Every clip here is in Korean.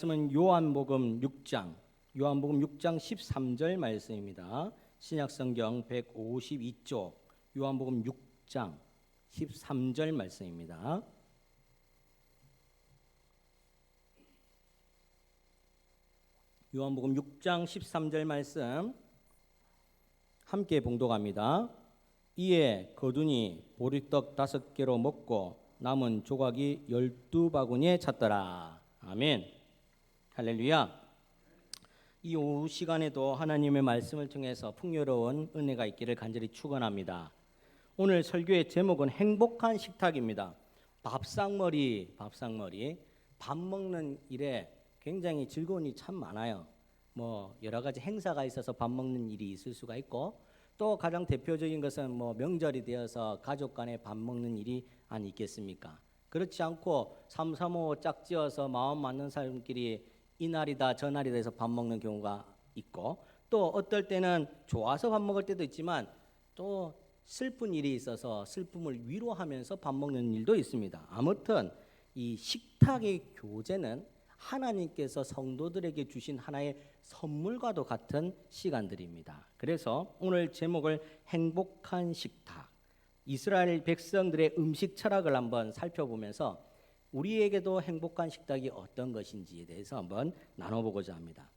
말씀은 요한복음 6장 13절 말씀입니다. 신약성경 152쪽 요한복음 6장 13절 말씀입니다. 요한복음 6장 13절 말씀 함께 봉독합니다. 이에 거두니 보리떡 5개로 먹고 남은 조각이 12바구니에 찼더라. 아멘. 할렐루야. 이 오후 시간에도 하나님의 말씀을 통해서 풍요로운 은혜가 있기를 간절히 축원합니다. 오늘 설교의 제목은 행복한 식탁입니다. 밥상머리. 밥 먹는 일에 굉장히 즐거운 일이 참 많아요. 여러 가지 행사가 있어서 밥 먹는 일이 있을 수가 있고, 또 가장 대표적인 것은 명절이 되어서 가족 간에 밥 먹는 일이 안 있겠습니까? 그렇지 않고 삼삼오오 짝지어서 마음 맞는 사람끼리 이날이다 저날이다 해서 밥 먹는 경우가 있고, 또 어떨 때는 좋아서 밥 먹을 때도 있지만 또 슬픈 일이 있어서 슬픔을 위로하면서 밥 먹는 일도 있습니다. 아무튼 이 식탁의 교제는 하나님께서 성도들에게 주신 하나의 선물과도 같은 시간들입니다. 그래서 오늘 제목을 행복한 식탁, 이스라엘 백성들의 음식 철학을 한번 살펴보면서 우리에게도 행복한 식탁이 어떤 것인지에 대해서 한번 나눠보고자 합니다.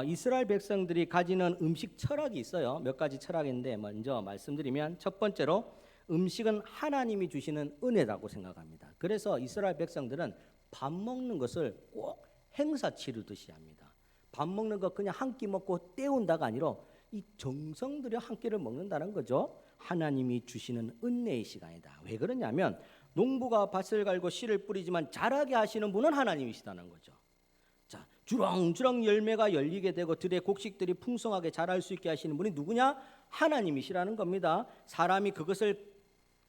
이스라엘 백성들이 가지는 음식 철학이 있어요. 몇 가지 철학인데 먼저 말씀드리면, 첫 번째로 음식은 하나님이 주시는 은혜라고 생각합니다. 그래서 이스라엘 백성들은 밥 먹는 것을 꼭 행사 치르듯이 합니다. 밥 먹는 거 그냥 한 끼 먹고 때운다가 아니라 이 정성 들여 한 끼를 먹는다는 거죠. 하나님이 주시는 은혜의 시간이다. 왜 그러냐면 농부가 밭을 갈고 씨를 뿌리지만 자라게 하시는 분은 하나님이시다는 거죠. 자, 주렁주렁 열매가 열리게 되고 들의 곡식들이 풍성하게 자랄 수 있게 하시는 분이 누구냐? 하나님이시라는 겁니다. 사람이 그것을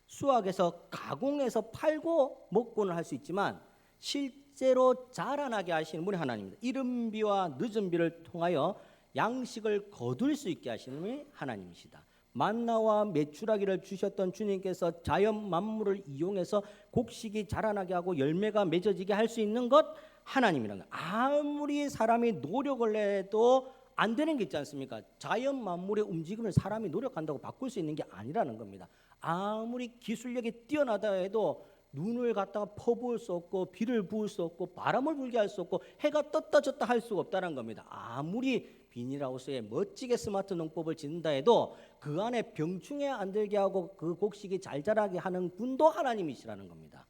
수확해서 가공해서 팔고 먹고는 할 수 있지만 실제로 자라나게 하시는 분이 하나님입니다. 이른 비와 늦은 비를 통하여 양식을 거둘 수 있게 하시는 분이 하나님이시다. 만나와 메추라기를 주셨던 주님께서 자연 만물을 이용해서 곡식이 자라나게 하고 열매가 맺어지게 할 수 있는 것, 하나님이라는 거예요. 아무리 사람이 노력을 해도 안 되는 게 있지 않습니까? 자연 만물의 움직임을 사람이 노력한다고 바꿀 수 있는 게 아니라는 겁니다. 아무리 기술력이 뛰어나다 해도 눈을 갖다가 퍼부을 수 없고 비를 부을 수 없고 바람을 불게 할 수 없고 해가 떴다 졌다 할 수가 없다는 겁니다. 아무리 비닐하우스에 멋지게 스마트 농법을 짓는다 해도 그 안에 병충해 안 들게 하고 그 곡식이 잘 자라게 하는 분도 하나님이시라는 겁니다.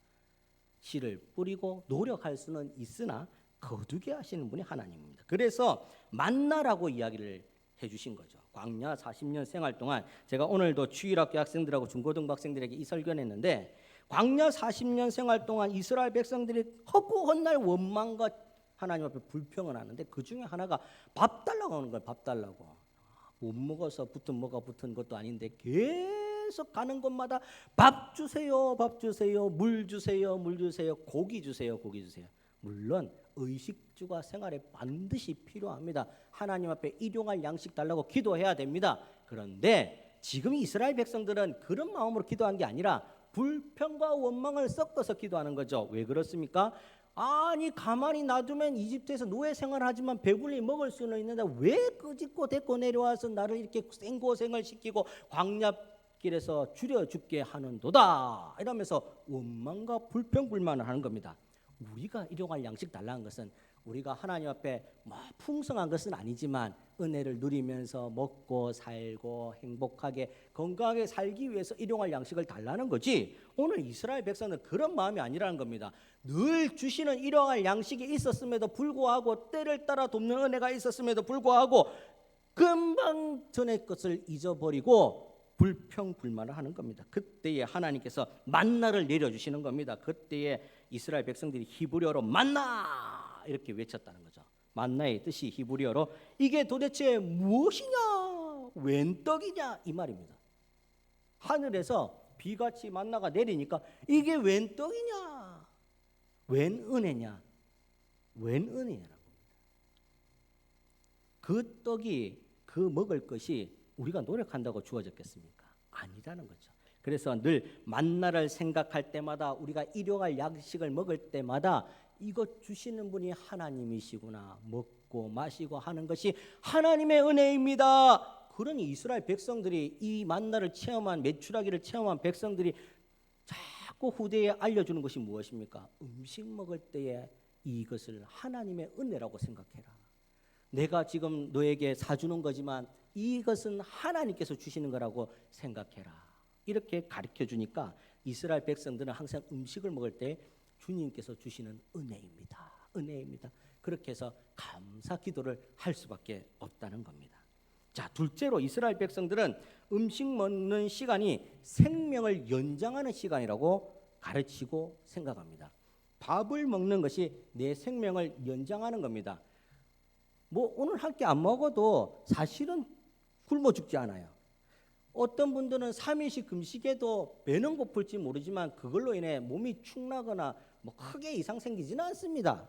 씨를 뿌리고 노력할 수는 있으나 거두게 하시는 분이 하나님입니다. 그래서 만나라고 이야기를 해주신 거죠. 광야 40년 생활 동안 제가 오늘도 주일학교 학생들하고 중고등부 학생들에게 이 설교를 했는데, 광야 40년 생활 동안 이스라엘 백성들이 허구헌날 원망과 하나님 앞에 불평을 하는데 그 중에 하나가 밥 달라고 하는 거예요. 밥 달라고. 못 먹어서 뭐가 붙은 것도 아닌데 계속 가는 곳마다 밥 주세요, 밥 주세요, 물 주세요, 물 주세요, 고기 주세요, 고기 주세요. 물론 의식주가 생활에 반드시 필요합니다. 하나님 앞에 일용할 양식 달라고 기도해야 됩니다. 그런데 지금 이스라엘 백성들은 그런 마음으로 기도한 게 아니라 불평과 원망을 섞어서 기도하는 거죠. 왜 그렇습니까? 아니 가만히 놔두면 이집트에서 노예 생활하지만 배불리 먹을 수는 있는데 왜 끄집고 데리고 내려와서 나를 이렇게 생고생을 시키고 광야길에서 줄여 죽게 하는도다, 이러면서 원망과 불평불만을 하는 겁니다. 우리가 일용할 양식 달라는 것은 우리가 하나님 앞에 풍성한 것은 아니지만 은혜를 누리면서 먹고 살고 행복하게 건강하게 살기 위해서 일용할 양식을 달라는 거지, 오늘 이스라엘 백성은 그런 마음이 아니라는 겁니다. 늘 주시는 일용할 양식이 있었음에도 불구하고 때를 따라 돕는 은혜가 있었음에도 불구하고 금방 전의 것을 잊어버리고 불평불만을 하는 겁니다. 그때에 하나님께서 만나를 내려주시는 겁니다. 그때에 이스라엘 백성들이 히브리어로 만나 이렇게 외쳤다는 거죠. 만나의 뜻이 히브리어로 이게 도대체 무엇이냐, 웬 떡이냐 이 말입니다. 하늘에서 비같이 만나가 내리니까 이게 웬 떡이냐, 웬 은혜냐, 웬 은혜냐라고 합니다. 그 떡이, 그 먹을 것이 우리가 노력한다고 주어졌겠습니까? 아니라는 거죠. 그래서 늘 만나를 생각할 때마다, 우리가 일용할 양식을 먹을 때마다 이거 주시는 분이 하나님이시구나. 먹고 마시고 하는 것이 하나님의 은혜입니다. 그러니 이스라엘 백성들이 이 만나를 체험한, 메추라기를 체험한 백성들이 자꾸 후대에 알려주는 것이 무엇입니까? 음식 먹을 때에 이것을 하나님의 은혜라고 생각해라. 내가 지금 너에게 사주는 거지만 이것은 하나님께서 주시는 거라고 생각해라. 이렇게 가르쳐 주니까 이스라엘 백성들은 항상 음식을 먹을 때 주님께서 주시는 은혜입니다. 은혜입니다. 그렇게 해서 감사 기도를 할 수밖에 없다는 겁니다. 자, 둘째로 이스라엘 백성들은 음식 먹는 시간이 생명을 연장하는 시간이라고 가르치고 생각합니다. 밥을 먹는 것이 내 생명을 연장하는 겁니다. 뭐 오늘 한 끼 안 먹어도 사실은 굶어 죽지 않아요. 어떤 분들은 3일씩 금식해도 배는 고플지 모르지만 그걸로 인해 몸이 축나거나 뭐 크게 이상 생기지는 않습니다.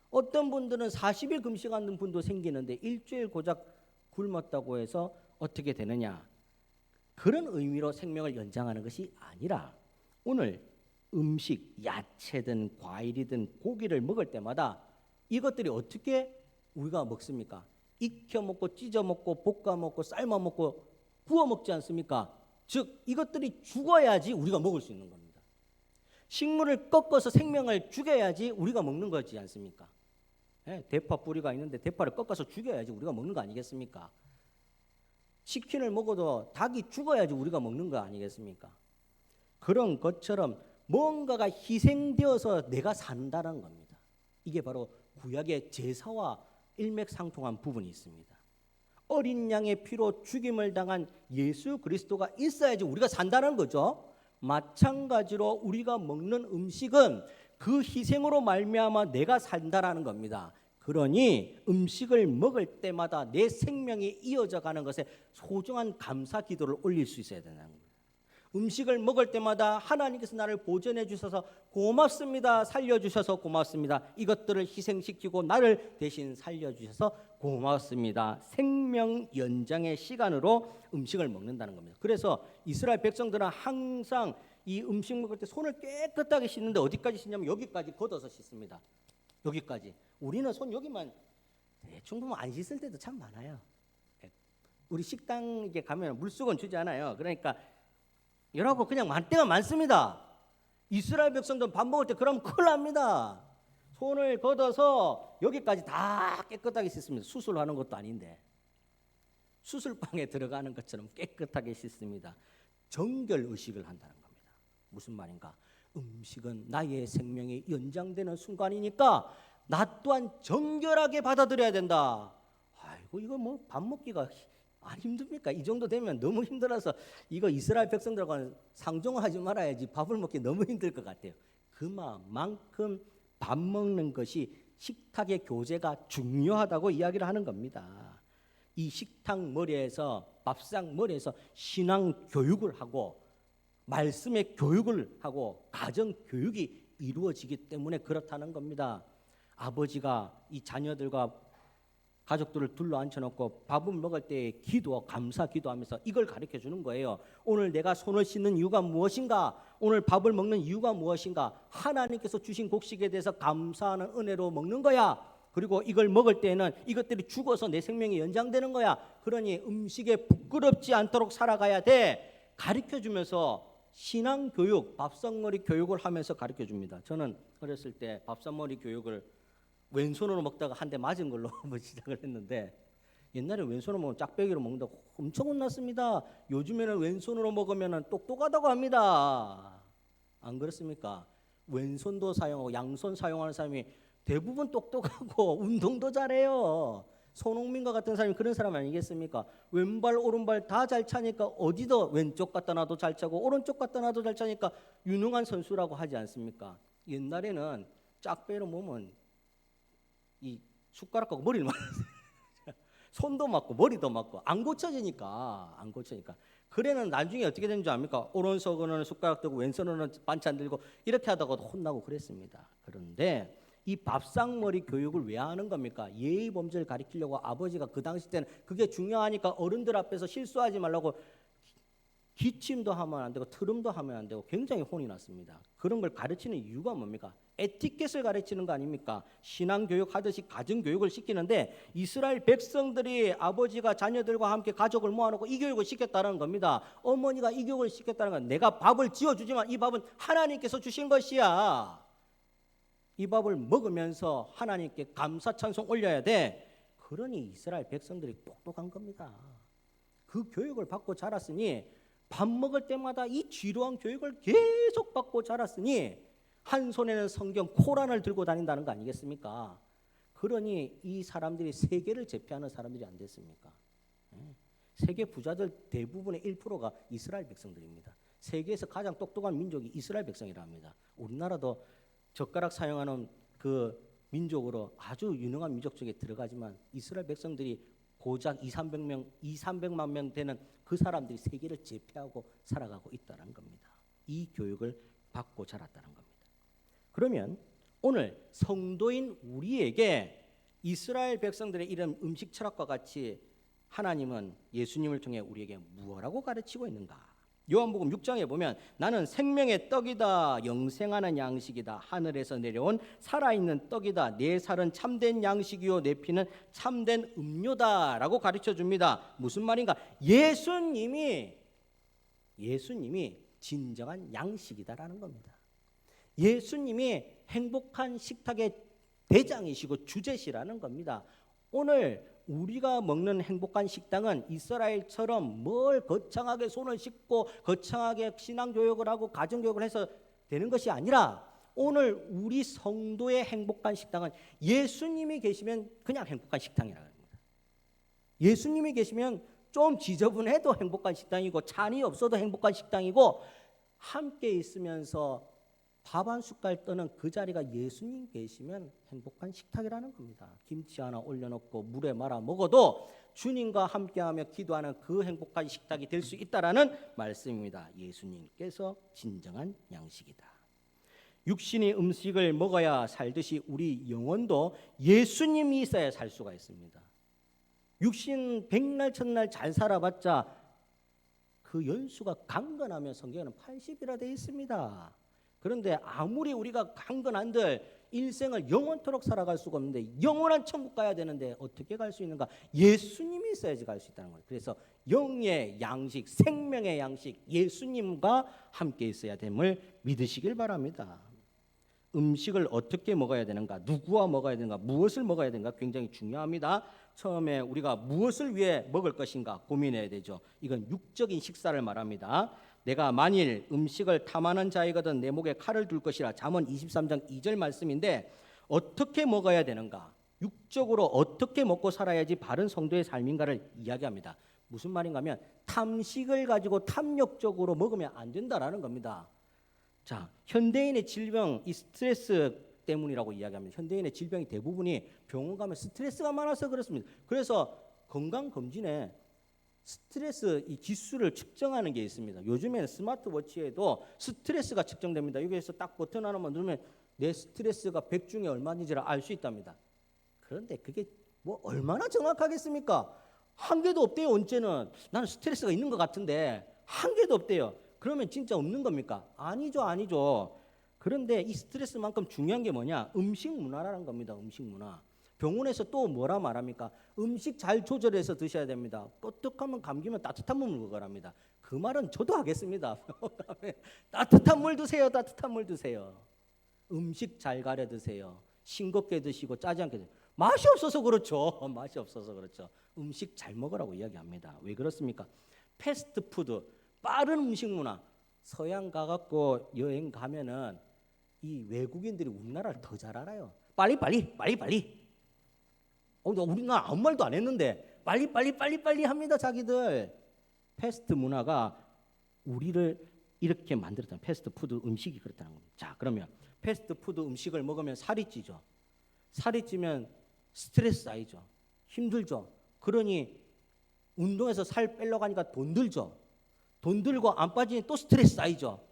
어떤 분들은 40일 금식하는 분도 생기는데 일주일 고작 굶었다고 해서 어떻게 되느냐? 그런 의미로 생명을 연장하는 것이 아니라 오늘 음식, 야채든 과일이든 고기를 먹을 때마다 이것들이 어떻게 우리가 먹습니까? 익혀 먹고 찢어 먹고 볶아 먹고 삶아 먹고 구워 먹지 않습니까? 즉 이것들이 죽어야지 우리가 먹을 수 있는 겁니다. 식물을 꺾어서 생명을 죽여야지 우리가 먹는 거지 않습니까? 대파 뿌리가 있는데 대파를 꺾어서 죽여야지 우리가 먹는 거 아니겠습니까? 치킨을 먹어도 닭이 죽어야지 우리가 먹는 거 아니겠습니까? 그런 것처럼 뭔가가 희생되어서 내가 산다는 겁니다. 이게 바로 구약의 제사와 일맥상통한 부분이 있습니다. 어린 양의 피로 죽임을 당한 예수 그리스도가 있어야지 우리가 산다는 거죠. 마찬가지로 우리가 먹는 음식은 그 희생으로 말미암아 내가 산다라는 겁니다. 그러니 음식을 먹을 때마다 내 생명이 이어져 가는 것에 소중한 감사 기도를 올릴 수 있어야 된다는 겁니다. 음식을 먹을 때마다 하나님께서 나를 보존해 주셔서 고맙습니다. 살려주셔서 고맙습니다. 이것들을 희생시키고 나를 대신 살려주셔서 고맙습니다. 생명 연장의 시간으로 음식을 먹는다는 겁니다. 그래서 이스라엘 백성들은 항상 이 음식 먹을 때 손을 깨끗하게 씻는데 어디까지 씻냐면 여기까지 걷어서 씻습니다. 여기까지. 우리는 손 여기만 대충 보면 안 씻을 때도 참 많아요. 우리 식당에 가면 물수건 주지 않아요. 그러니까 여러분 그냥 때가 많습니다. 이스라엘 백성들은 밥 먹을 때 그러면 큰일 납니다. 손을 걷어서 여기까지 다 깨끗하게 씻습니다. 수술하는 것도 아닌데 수술방에 들어가는 것처럼 깨끗하게 씻습니다. 정결의식을 한다는 겁니다. 무슨 말인가? 음식은 나의 생명이 연장되는 순간이니까 나 또한 정결하게 받아들여야 된다. 아이고 이거 뭐 밥 먹기가 안 힘듭니까? 이 정도 되면 너무 힘들어서 이거 이스라엘 백성들과는 상종하지 말아야지 밥을 먹기 너무 힘들 것 같아요. 그만큼 밥 먹는 것이 식탁의 교제가 중요하다고 이야기를 하는 겁니다. 이 식탁 머리에서 밥상 머리에서 신앙 교육을 하고 말씀의 교육을 하고 가정 교육이 이루어지기 때문에 그렇다는 겁니다. 아버지가 이 자녀들과 가족들을 둘러 앉혀놓고 밥을 먹을 때 기도, 감사 기도하면서 이걸 가르쳐 주는 거예요. 오늘 내가 손을 씻는 이유가 무엇인가? 오늘 밥을 먹는 이유가 무엇인가? 하나님께서 주신 곡식에 대해서 감사하는 은혜로 먹는 거야. 그리고 이걸 먹을 때에는 이것들이 죽어서 내 생명이 연장되는 거야. 그러니 음식에 부끄럽지 않도록 살아가야 돼. 가르쳐 주면서 신앙교육, 밥상머리 교육을 하면서 가르쳐 줍니다. 저는 어렸을 때 밥상머리 교육을 왼손으로 먹다가 한 대 맞은 걸로 한번 시작을 했는데 옛날에 왼손으로 먹으면 짝배기로 먹는다고 엄청 혼났습니다. 요즘에는 왼손으로 먹으면 똑똑하다고 합니다. 안 그렇습니까? 왼손도 사용하고 양손 사용하는 사람이 대부분 똑똑하고 운동도 잘해요. 손흥민과 같은 사람이 그런 사람 아니겠습니까? 왼발 오른발 다 잘 차니까 어디도 왼쪽 갖다 놔도 잘 차고 오른쪽 갖다 놔도 잘 차니까 유능한 선수라고 하지 않습니까? 옛날에는 짝배로 먹으면 이 숟가락하고 머리를 맞았어요. 손도 맞고 머리도 맞고 안 고쳐지니까. 그래는 나중에 어떻게 되는 줄 압니까? 오른손으로는 숟가락 들고 왼손으로는 반찬 들고 이렇게 하다가도 혼나고 그랬습니다. 그런데 이 밥상머리 교육을 왜 하는 겁니까? 예의 범죄를 가리키려고 아버지가 그 당시 때는 그게 중요하니까 어른들 앞에서 실수하지 말라고 기침도 하면 안 되고 트름도 하면 안 되고 굉장히 혼이 났습니다. 그런 걸 가르치는 이유가 뭡니까? 에티켓을 가르치는 거 아닙니까? 신앙교육 하듯이 가정교육을 시키는데 이스라엘 백성들이 아버지가 자녀들과 함께 가족을 모아놓고 이 교육을 시켰다는 겁니다. 어머니가 이 교육을 시켰다는 건 내가 밥을 지어주지만 이 밥은 하나님께서 주신 것이야. 이 밥을 먹으면서 하나님께 감사 찬송 올려야 돼. 그러니 이스라엘 백성들이 똑똑한 겁니다. 그 교육을 받고 자랐으니 밥 먹을 때마다 이 지루한 교육을 계속 받고 자랐으니 한 손에는 성경 코란을 들고 다닌다는 거 아니겠습니까? 그러니 이 사람들이 세계를 제패하는 사람들이 안 됐습니까? 세계 부자들 대부분의 1%가 이스라엘 백성들입니다. 세계에서 가장 똑똑한 민족이 이스라엘 백성이라 합니다. 우리나라도 젓가락 사용하는 그 민족으로 아주 유능한 민족 중에 들어가지만 이스라엘 백성들이 고작 200~300만 명 되는 그 사람들이 세계를 제패하고 살아가고 있다는 겁니다. 이 교육을 받고 자랐다는 겁니다. 그러면 오늘 성도인 우리에게 이스라엘 백성들의 이런 음식 철학과 같이 하나님은 예수님을 통해 우리에게 무엇라고 가르치고 있는가? 요한복음 6장에 보면 나는 생명의 떡이다, 영생하는 양식이다, 하늘에서 내려온 살아있는 떡이다, 내 살은 참된 양식이요 내 피는 참된 음료다라고 가르쳐 줍니다. 무슨 말인가? 예수님이 진정한 양식이다라는 겁니다. 예수님이 행복한 식탁의 대장이시고 주제시라는 겁니다. 오늘 우리가 먹는 행복한 식당은 이스라엘처럼 뭘 거창하게 손을 씻고 거창하게 신앙교육을 하고 가정교육을 해서 되는 것이 아니라 오늘 우리 성도의 행복한 식당은 예수님이 계시면 그냥 행복한 식당이라고 합니다. 예수님이 계시면 좀 지저분해도 행복한 식당이고 찬이 없어도 행복한 식당이고 함께 있으면서 밥 한 숟갈 떠는 그 자리가 예수님 계시면 행복한 식탁이라는 겁니다. 김치 하나 올려놓고 물에 말아 먹어도 주님과 함께하며 기도하는 그 행복한 식탁이 될 수 있다라는 말씀입니다. 예수님께서 진정한 양식이다. 육신의 음식을 먹어야 살듯이 우리 영혼도 예수님이 있어야 살 수가 있습니다. 육신 백날 천날 잘 살아봤자 그 연수가 강건하면 성경에는 80이라 되어 있습니다. 그런데 아무리 우리가 강건한들 일생을 영원토록 살아갈 수가 없는데 영원한 천국 가야 되는데 어떻게 갈 수 있는가? 예수님이 있어야지 갈 수 있다는 거예요. 그래서 영의 양식, 생명의 양식, 예수님과 함께 있어야 됨을 믿으시길 바랍니다. 음식을 어떻게 먹어야 되는가? 누구와 먹어야 되는가? 무엇을 먹어야 되는가? 굉장히 중요합니다. 처음에 우리가 무엇을 위해 먹을 것인가 고민해야 되죠. 이건 육적인 식사를 말합니다. 내가 만일 음식을 탐하는 자이거든 내 목에 칼을 둘 것이라. 잠언 23장 2절 말씀인데 어떻게 먹어야 되는가? 육적으로 어떻게 먹고 살아야지 바른 성도의 삶인가를 이야기합니다. 무슨 말인가 하면 탐식을 가지고 탐욕적으로 먹으면 안 된다라는 겁니다. 자, 현대인의 질병, 이 스트레스 때문이라고 이야기합니다. 현대인의 질병이 대부분이 병원 가면 스트레스가 많아서 그렇습니다. 그래서 건강검진에 스트레스 이 지수를 측정하는 게 있습니다. 요즘에는 스마트워치에도 스트레스가 측정됩니다. 여기에서 딱 버튼 하나만 누르면 내 스트레스가 100 중에 얼마인지를 알 수 있답니다. 그런데 그게 뭐 얼마나 정확하겠습니까? 한 개도 없대요. 언제는 나는 스트레스가 있는 것 같은데 한 개도 없대요. 그러면 진짜 없는 겁니까? 아니죠. 그런데 이 스트레스만큼 중요한 게 뭐냐? 음식 문화라는 겁니다. 음식 문화. 병원에서 또 뭐라 말합니까? 음식 잘 조절해서 드셔야 됩니다. 끄떡하면 감기면 따뜻한 물 먹으랍니다. 그 말은 저도 하겠습니다. 따뜻한 물 드세요. 따뜻한 물 드세요. 음식 잘 가려 드세요. 싱겁게 드시고 짜지 않게 드세요. 맛이 없어서 그렇죠. 맛이 없어서 그렇죠. 음식 잘 먹으라고 이야기합니다. 왜 그렇습니까? 패스트푸드, 빠른 음식 문화. 서양 가갖고 여행 가면은 이 외국인들이 우리나라를 더 잘 알아요. 빨리. 우리나라 아무 말도 안 했는데 빨리 합니다. 자기들. 패스트 문화가 우리를 이렇게 만들었다는 패스트푸드 음식이 그렇다는 겁니다. 자, 그러면 패스트푸드 음식을 먹으면 살이 찌죠. 살이 찌면 스트레스 쌓이죠. 힘들죠. 그러니 운동해서 살 빼려고 하니까 돈 들죠. 돈 들고 안 빠지니 또 스트레스 쌓이죠.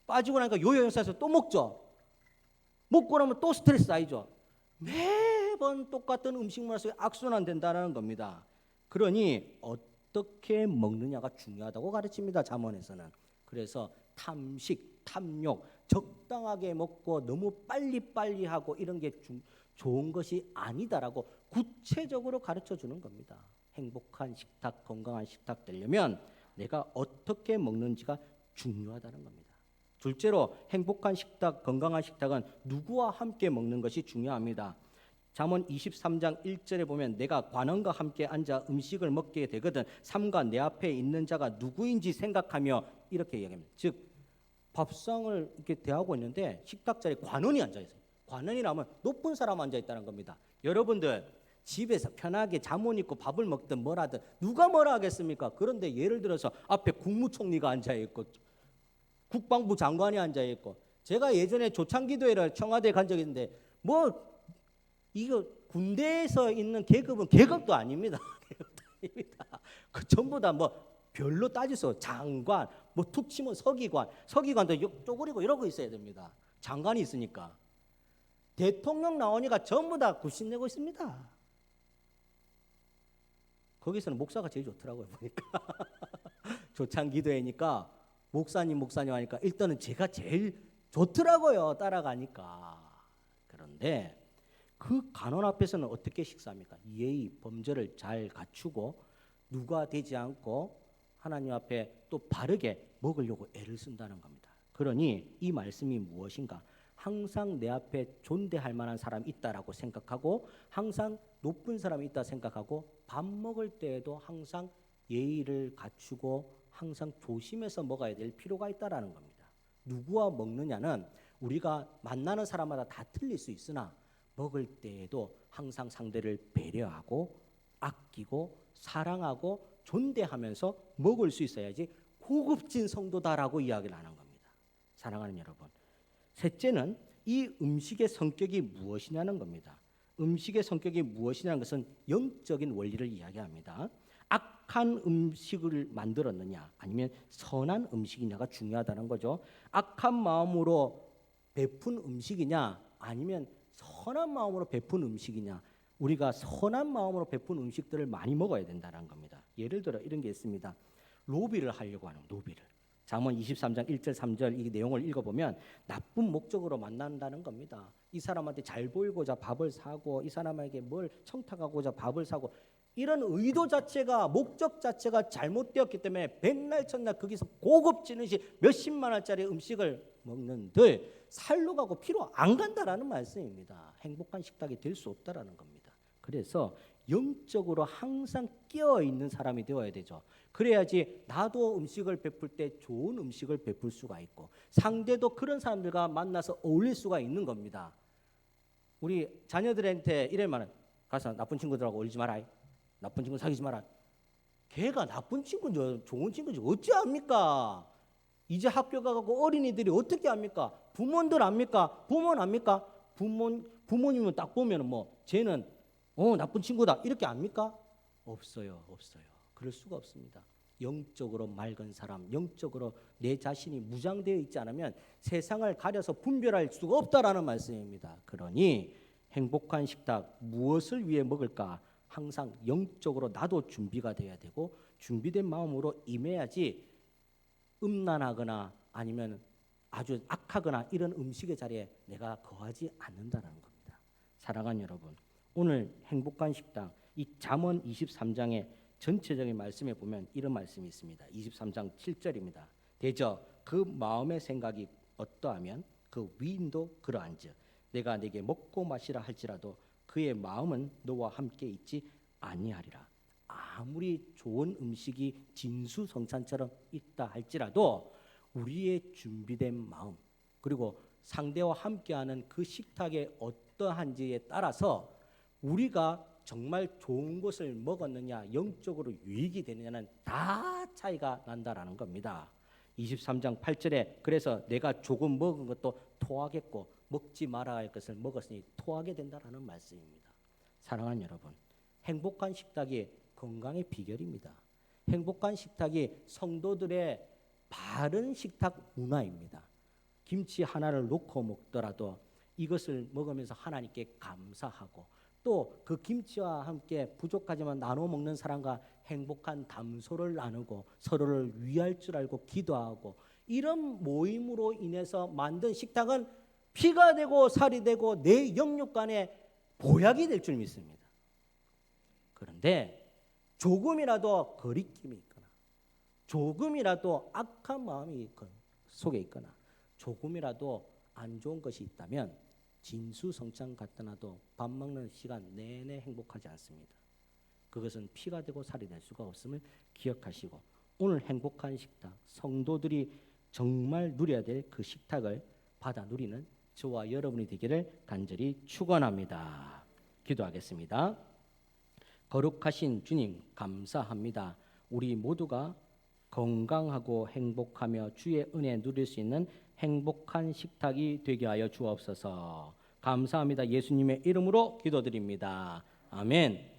빠지고 나니까 요요 행사에서 또 먹죠. 먹고 나면 또 스트레스 쌓이죠. 매번 똑같은 음식 문화 속에 악순환 된다는 겁니다. 그러니 어떻게 먹느냐가 중요하다고 가르칩니다. 잠언에서는. 그래서 탐식, 탐욕, 적당하게 먹고 너무 빨리빨리 하고 이런 게 좋은 것이 아니다라고 구체적으로 가르쳐 주는 겁니다. 행복한 식탁, 건강한 식탁 되려면 내가 어떻게 먹는지가 중요하다는 겁니다. 둘째로 행복한 식탁, 건강한 식탁은 누구와 함께 먹는 것이 중요합니다. 잠언 23장 1절에 보면 내가 관원과 함께 앉아 음식을 먹게 되거든 삼가 내 앞에 있는 자가 누구인지 생각하며 이렇게 이야기합니다. 즉 밥상을 이렇게 대하고 있는데 식탁 자리에 관원이 앉아 있어요. 관원이라면 높은 사람 앉아 있다는 겁니다. 여러분들 집에서 편하게 잠옷 입고 밥을 먹든 뭐라든 누가 뭐라 하겠습니까? 그런데 예를 들어서 앞에 국무총리가 앉아 있고 국방부 장관이 앉아 있고 제가 예전에 조창기도회를 청와대에 간 적이 있는데 뭐 이거 군대에서 있는 계급은 계급도 아닙니다. 계급도 아닙니다. 그 전부 다 뭐 별로 따지서 장관, 뭐 툭 치면 서기관도 쪼그리고 이러고 있어야 됩니다. 장관이 있으니까. 대통령 나오니까 전부 다 굽신내고 있습니다. 거기서는 목사가 제일 좋더라고요, 보니까. 조창기도회니까 목사님 하니까 일단은 제가 제일 좋더라고요, 따라가니까. 그런데 그 간원 앞에서는 어떻게 식사합니까? 예의, 범절을 잘 갖추고 누가 되지 않고 하나님 앞에 또 바르게 먹으려고 애를 쓴다는 겁니다. 그러니 이 말씀이 무엇인가? 항상 내 앞에 존대할 만한 사람이 있다라고 생각하고 항상 높은 사람이 있다 생각하고 밥 먹을 때에도 항상 예의를 갖추고 항상 조심해서 먹어야 될 필요가 있다라는 겁니다. 누구와 먹느냐는 우리가 만나는 사람마다 다 틀릴 수 있으나 먹을 때에도 항상 상대를 배려하고 아끼고 사랑하고 존대하면서 먹을 수 있어야지 고급진 성도다라고 이야기를 하는 겁니다. 사랑하는 여러분. 셋째는 이 음식의 성격이 무엇이냐는 겁니다. 음식의 성격이 무엇이냐는 것은 영적인 원리를 이야기합니다. 악한 음식을 만들었느냐 아니면 선한 음식이냐가 중요하다는 거죠. 악한 마음으로 베푼 음식이냐 아니면 선한 마음으로 베푼 음식이냐. 우리가 선한 마음으로 베푼 음식들을 많이 먹어야 된다는 겁니다. 예를 들어 이런 게 있습니다. 로비를 하려고 하는 로비를. 잠언 23장 1절 3절 이 내용을 읽어보면 나쁜 목적으로 만난다는 겁니다. 이 사람한테 잘 보이고자 밥을 사고 이 사람에게 뭘 청탁하고자 밥을 사고 이런 의도 자체가 목적 자체가 잘못되었기 때문에 백날 첫날 거기서 고급진 음식 몇십만 원짜리 음식을 먹는들 살로 가고 피로 안 간다라는 말씀입니다. 행복한 식탁이 될 수 없다라는 겁니다. 그래서 영적으로 항상 깨어 있는 사람이 되어야 되죠. 그래야지 나도 음식을 베풀 때 좋은 음식을 베풀 수가 있고 상대도 그런 사람들과 만나서 어울릴 수가 있는 겁니다. 우리 자녀들한테 이래만 가서 나쁜 친구들하고 어울리지 마라. 나쁜 친구 사귀지 마라. 걔가 나쁜 친구인지 좋은 친구인지 어찌 압니까? 이제 학교 가고 어린이들이 어떻게 압니까? 부모들 압니까? 부모는 압니까? 부모님은 딱 보면 뭐 쟤는 나쁜 친구다 이렇게 압니까? 없어요. 그럴 수가 없습니다. 영적으로 맑은 사람, 영적으로 내 자신이 무장되어 있지 않으면 세상을 가려서 분별할 수가 없다라는 말씀입니다. 그러니 행복한 식탁 무엇을 위해 먹을까? 항상 영적으로 나도 준비가 돼야 되고 준비된 마음으로 임해야지 음란하거나 아니면 아주 악하거나 이런 음식의 자리에 내가 거하지 않는다는 겁니다. 사랑하는 여러분, 오늘 행복한 식당 이 잠언 23장의 전체적인 말씀에 보면 이런 말씀이 있습니다. 23장 7절입니다. 대저 그 마음의 생각이 어떠하면 그 위인도 그러한즉 내가 네게 먹고 마시라 할지라도 그의 마음은 너와 함께 있지 아니하리라. 아무리 좋은 음식이 진수성찬처럼 있다 할지라도 우리의 준비된 마음 그리고 상대와 함께하는 그 식탁의 어떠한지에 따라서 우리가 정말 좋은 것을 먹었느냐 영적으로 유익이 되느냐는 다 차이가 난다라는 겁니다. 23장 8절에 그래서 내가 조금 먹은 것도 토하겠고 먹지 말아야 할 것을 먹었으니 토하게 된다라는 말씀입니다. 사랑하는 여러분, 행복한 식탁이 건강의 비결입니다. 행복한 식탁이 성도들의 바른 식탁 문화입니다. 김치 하나를 놓고 먹더라도 이것을 먹으면서 하나님께 감사하고 또 그 김치와 함께 부족하지만 나눠 먹는 사람과 행복한 담소를 나누고 서로를 위할 줄 알고 기도하고 이런 모임으로 인해서 만든 식탁은 피가 되고 살이 되고 내 영육간에 보약이 될 줄 믿습니다. 그런데 조금이라도 거리낌이 있거나 조금이라도 악한 마음이 속에 있거나 조금이라도 안 좋은 것이 있다면 진수성찬 갖다 놔도 밥 먹는 시간 내내 행복하지 않습니다. 그것은 피가 되고 살이 될 수가 없음을 기억하시고 오늘 행복한 식탁, 성도들이 정말 누려야 될 그 식탁을 받아 누리는 저와 여러분이 되기를 간절히 축원합니다. 기도하겠습니다. 거룩하신 주님 감사합니다. 우리 모두가 건강하고 행복하며 주의 은혜 누릴 수 있는 행복한 식탁이 되게 하여 주옵소서. 감사합니다. 예수님의 이름으로 기도드립니다. 아멘.